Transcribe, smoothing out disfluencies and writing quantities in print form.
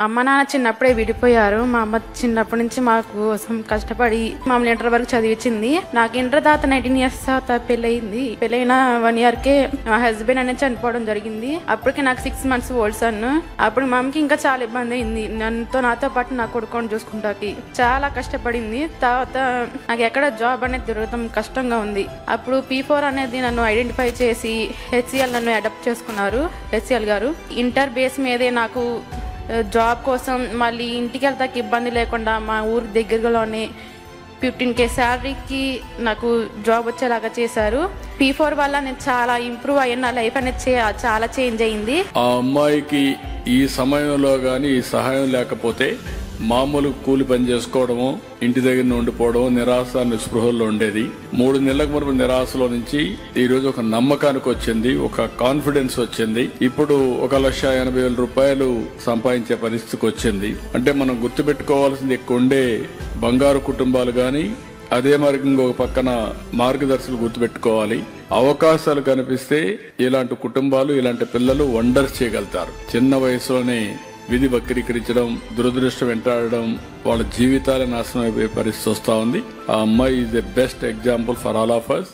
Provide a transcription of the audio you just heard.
అమ్మ నాన్న చిన్నప్పుడే విడిపోయారు. మా అమ్మ చిన్నప్పటి నుంచి మా కోసం కష్టపడి మమ్మల్ని ఇంటర్ వరకు చదివించింది. నాకు ఇంటర్ తర్వాత 19 years తర్వాత పెళ్ళయింది. పెళ్ళైన 1 year కే మా హస్బెండ్ అనేది చనిపోవడం జరిగింది. అప్పటికి నాకు 6 months ఓల్డ్ సన్. అప్పుడు మా అమ్మకి ఇంకా చాలా ఇబ్బంది అయింది. నాతో పాటు నా కొడుకుని చూసుకుంటాకి చాలా కష్టపడింది. తర్వాత నాకు ఎక్కడ జాబ్ అనేది దొరకడం కష్టంగా ఉంది. అప్పుడు P4 అనేది నన్ను ఐడెంటిఫై చేసి HCL నన్ను అడాప్ట్ చేసుకున్నారు. HCL గారు ఇంటర్ బేస్ మీదే నాకు జాబ్ కోసం మళ్ళీ ఇంటికి వెళ్తాకి ఇబ్బంది లేకుండా మా ఊరి దగ్గరలోనే 15K శాలరీకి నాకు జాబ్ వచ్చేలాగా చేశారు. P4 వల్ల నేను చాలా ఇంప్రూవ్ అయ్యాను. నా లైఫ్ అనేది చాలా చేంజ్ అయింది. ఆ అమ్మాయికి ఈ సమయంలో గాని ఈ సహాయం లేకపోతే మామూలు కూలి పని చేసుకోవడము, ఇంటి దగ్గర ఉండిపోవడం, నిరాశ నిస్పృహల్లో ఉండేది. 3 నెలలకు మునుపు నిరాశలో నుంచి ఈ రోజు ఒక నమ్మకానికి వచ్చింది, ఒక కాన్ఫిడెన్స్ వచ్చింది. ఇప్పుడు 1,80,000 రూపాయలు సంపాదించే పరిస్థితికి వచ్చింది. అంటే మనం గుర్తుపెట్టుకోవాల్సింది ఎక్కువ ఉండే బంగారు కుటుంబాలు గాని, అదే మరి ఇంకొక పక్కన మార్గదర్శకులు గుర్తుపెట్టుకోవాలి. అవకాశాలు కనిపిస్తే ఇలాంటి కుటుంబాలు, ఇలాంటి పిల్లలు వండర్స్ చేయగలుగుతారు. చిన్న వయసులోనే విధి వక్రీకరించడం, దురదృష్టం వెంటాడడం, వాళ్ళ జీవితాల నాశనం అయిపోయే పరిస్థితి వస్తా ఉంది. ఆ అమ్మాయి is the best example for all of us.